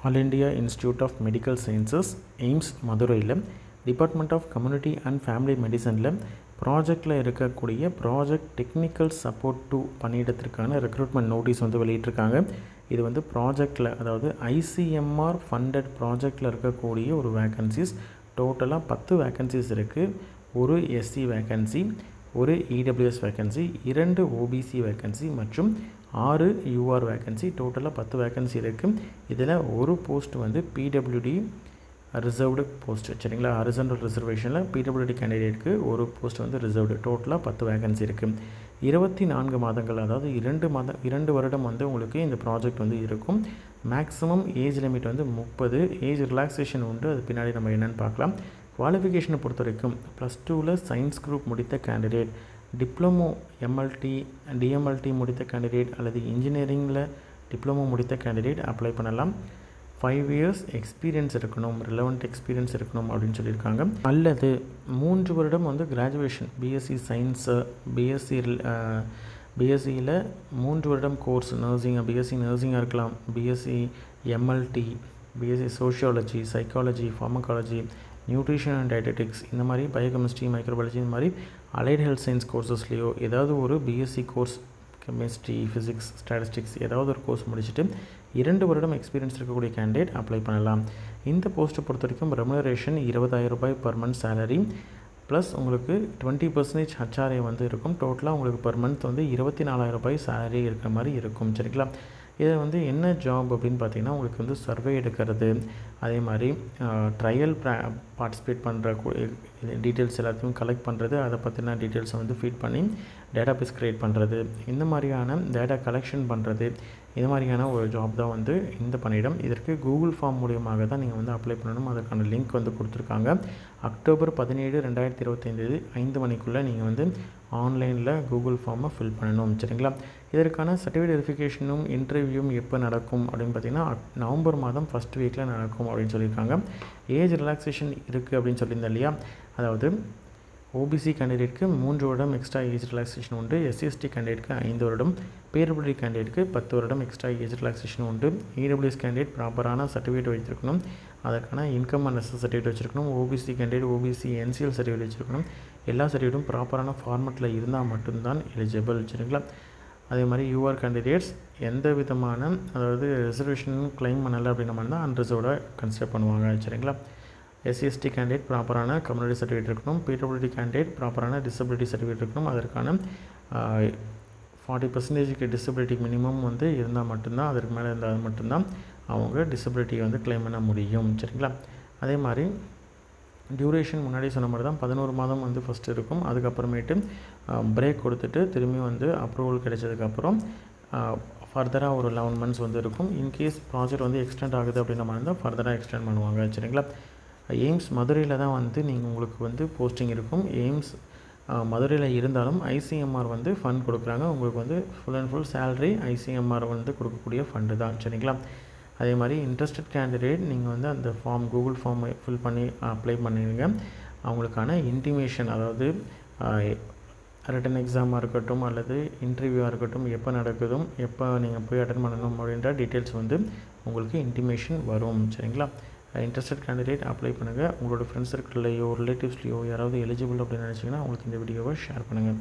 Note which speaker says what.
Speaker 1: All India Institute of Medical Sciences AIIMS மதுரையில் department of community and family மெடிசனில் ப்ராஜெக்டில் இருக்கக்கூடிய ப்ராஜெக்ட் டெக்னிக்கல் சப்போர்ட் 2 பணியிடத்திற்கான ரெக்ரூட்மெண்ட் நோட்டீஸ் வந்து வெளியிட்டிருக்காங்க. இது வந்து ப்ராஜெக்டில், அதாவது ஐசிஎம்ஆர் ஃபண்டட் ப்ராஜெக்டில் இருக்கக்கூடிய ஒரு வேக்கன்சிஸ். டோட்டலாக 10 வேக்கன்சிஸ் இருக்குது. ஒரு எஸ்சி வேக்கன்சி, ஒரு இடபிள்யூஎஸ் வேக்கன்சி, 2 ஓபிசி வேக்கன்சி மற்றும் 6 யூஆர் வேக்கன்சி. டோட்டலாக 10 வேக்கன்சி இருக்குது. இதில் ஒரு போஸ்ட் வந்து பிடபிள்யூடி ரிசர்வ்டு போஸ்ட், சரிங்களா. ஹாரிசான்டல் ரிசர்வேஷனில் பிடபிள்யூடி கேண்டிடேட்க்கு ஒரு போஸ்ட் வந்து ரிசர்வ்டு. டோட்டலாக 10 வேக்கன்சி இருக்குது. 24 மாதங்கள், அதாவது 2 வருடம் வந்து உங்களுக்கு இந்த ப்ராஜெக்ட் வந்து இருக்கும். மேக்ஸிமம் ஏஜ் லிமிட் வந்து 30. ஏஜ் ரிலாக்ஸேஷன் உண்டு, அது பின்னாடி நம்ம என்னென்னு பார்க்கலாம். குவாலிஃபிகேஷனை பொறுத்த வரைக்கும் +2ல் சயின்ஸ் குரூப் முடித்த கேண்டிடேட், டிப்ளமோ எம்எல்டி டிஎம்எல்டி முடித்த கேண்டிடேட் அல்லது இன்ஜினியரிங்கில் டிப்ளமோ முடித்த கேண்டிடேட் அப்ளை பண்ணலாம். 5 இயர்ஸ் எக்ஸ்பீரியன்ஸ் இருக்கணும், ரிலவெண்ட் எக்ஸ்பீரியன்ஸ் இருக்கணும் அப்படின்னு சொல்லியிருக்காங்க. அல்லது 3 வருடம் வந்து கிராஜுவேஷன், பிஎஸ்சி சயின்ஸு, பிஎஸ்சியில் 3 வருடம் கோர்ஸ், நர்சிங், பிஎஸ்சி நர்சிங்காக இருக்கலாம், BSc MLD, BSc sociology, psychology, pharmacology, nutrition and dietetics, இந்த மாதிரி பயோகெமிஸ்ட்ரி, மைக்ரோபாலஜி, இந்த மாதிரி அலைட் ஹெல்த் சயின்ஸ் கோர்சஸ்லேயோ ஏதாவது ஒரு BSc course, chemistry, physics, statistics ஏதாவது ஒரு கோர்ஸ் முடிச்சுட்டு 2 வருடம் எக்ஸ்பீரியன்ஸ் இருக்கக்கூடிய கேண்டிடேட் அப்ளை பண்ணலாம். இந்த போஸ்ட்டை பொறுத்த வரைக்கும் ரெமுனரேஷன் 20,000 ரூபாய் பர் மந்த் சேலரி ப்ளஸ் உங்களுக்கு 20% ஹச்ஆர்ஏ வந்து இருக்கும். டோட்டலாக உங்களுக்கு பர் மந்த் வந்து 24,000 ரூபாய் சேலரி இருக்கிற மாதிரி இருக்கும், சரிங்களா. இதை வந்து என்ன ஜாப் அப்படின்னு பார்த்தீங்கன்னா, உங்களுக்கு வந்து சர்வே எடுக்கிறது, அதே மாதிரி ட்ரையல் பார்ட்டிசிபேட் பண்ணுற டீட்டெயில்ஸ் எல்லாத்தையும் கலெக்ட் பண்ணுறது, அதை பற்றின டீட்டெயில்ஸை வந்து ஃபீட் பண்ணி டேட்டாபேஸ் க்ரியேட் பண்ணுறது, இந்த மாதிரியான டேட்டா கலெக்ஷன் பண்ணுறது, இது மாதிரியான ஒரு ஜாப் தான் வந்து இந்த பணியிடம். இதற்கு கூகுள் ஃபார்ம் மூலியமாக தான் நீங்கள் வந்து அப்ளை பண்ணணும். அதற்கான லிங்க் வந்து கொடுத்துருக்காங்க. அக்டோபர் 17, 2025 5 மணிக்குள்ளே நீங்கள் வந்து ஆன்லைனில் கூகுள் ஃபார்மை ஃபில் பண்ணணும், சரிங்களா. இதற்கான சர்டிஃபிகேட் வெரிஃபிகேஷனும் இன்டர்வியூவும் எப்போ நடக்கும் அப்படின்னு பார்த்தீங்கன்னா, நவம்பர் மாதம் ஃபஸ்ட் வீக்கில் நடக்கும் அப்படின்னு சொல்லியிருக்காங்க. ஏஜ் ரிலாக்ஸேஷன் இருக்குது அப்படின்னு சொல்லியிருந்தேன் இல்லையா, அதாவது ஓபிசி கேண்டிடேட்க்கு 3 வருடம் எக்ஸ்ட்ரா ஏஜ் ரிலாக்ஸேஷன் உண்டு, எஸ்சிஎஸ்டி கேண்டிடேட்க்கு 5 வருடம், பிடபிள்யூடி கேண்டிடேட்க்கு 10 வருடம் எக்ஸ்ட்ரா ஏஜ் ரிலாக்ஸேஷன் உண்டு. இடபிள்யூஎஸ் கேண்டிடேட் ப்ராப்பரான சர்டிஃபிகேட் வைத்திருக்கணும், அதற்கான இன்கம் அண்ட் அசஸ் சர்டிஃபிகேட் வச்சுருக்கணும். OBC candidate OBC NCL certificate வச்சுருக்கணும். எல்லா சர்டிஃபிகேட்டும் ப்ராப்பரான ஃபார்மெட்டில் இருந்தால் மட்டும்தான் எலிஜிபிள், சரிங்களா. அதே மாதிரி யூஆர் கேண்டிடேட்ஸ் எந்த விதமான, அதாவது ரிசர்வேஷனும் கிளைம் பண்ணலை அப்படின்ற மாதிரி தான் அன்ரிசர்வ்டாக கன்சிடர் பண்ணுவாங்க, சரிங்களா. எஸ்சிஎஸ்டி கேண்டிடேட் ப்ராப்பரான கம்யூனிட்டி சர்டிஃபிகேட் இருக்கணும். பிடபிள்யூடி கேண்டிடேட் ப்ராப்பரான டிசபிலிட்டி சர்டிஃபிகேட் இருக்கணும். அதற்கான 40% டிசபிலிட்டி மினிமம் வந்து இருந்தால் மட்டும்தான், அதற்கு மேலே இருந்தால் மட்டும்தான் அவங்க டிசபிலிட்டியை வந்து கிளைம் பண்ண முடியும், சரிங்களா. அதே மாதிரி டியூரேஷன் முன்னாடி சொன்ன மாதிரி தான் 11 மாதம் வந்து ஃபஸ்ட்டு இருக்கும். அதுக்கப்புறமேட்டு பிரேக் கொடுத்துட்டு திரும்பி வந்து அப்ரூவல் கிடைச்சதுக்கப்புறம் ஃபர்தராக ஒரு 11 மந்த்ஸ் வந்து இருக்கும். இன்கேஸ் ப்ராஜெக்ட் வந்து எக்ஸ்டெண்ட் ஆகுது அப்படின்ற மாதிரி இருந்தால் ஃபர்தராக எக்ஸ்டெண்ட் பண்ணுவாங்க, சரிங்களா. எய்ம்ஸ் மதுரையில் தான் வந்து உங்களுக்கு வந்து போஸ்டிங் இருக்கும். எய்ம்ஸ் மதுரையில் இருந்தாலும் ஐசிஎம்ஆர் வந்து ஃபண்ட் கொடுக்குறாங்க. உங்களுக்கு வந்து full and full salary ICMR வந்து கொடுக்கக்கூடிய ஃபண்டு தான், சரிங்களா. அதே மாதிரி இன்ட்ரெஸ்டட் கேண்டிடேட் நீங்கள் வந்து அந்த ஃபார்ம் கூகுள் ஃபார்ம் ஃபில் பண்ணி அப்ளை பண்ணிடுங்க. அவங்களுக்கான இன்டிமேஷன், அதாவது ரிட்டன் எக்ஸாமாக இருக்கட்டும் அல்லது இன்டர்வியூவாக இருக்கட்டும், எப்போ நடக்குதும், எப்போ நீங்கள் போய் அட்டன் பண்ணணும் அப்படின்ற டீட்டெயில்ஸ் வந்து உங்களுக்கு இன்டிமேஷன் வரும், சரிங்களா. இன்ட்ரெஸ்டட் கேண்டிடேட் அப்ளை பண்ணுங்கள். உங்களோட ஃப்ரெண்ட்ஸ் சர்க்கிள்லையோ ரிலேட்டிவ்ஸ்லையோ யாராவது எலிஜிபிள் அப்படின்னு நினச்சிங்கன்னா அவங்களுக்கு இந்த வீடியோவை ஷேர் பண்ணுங்கள்.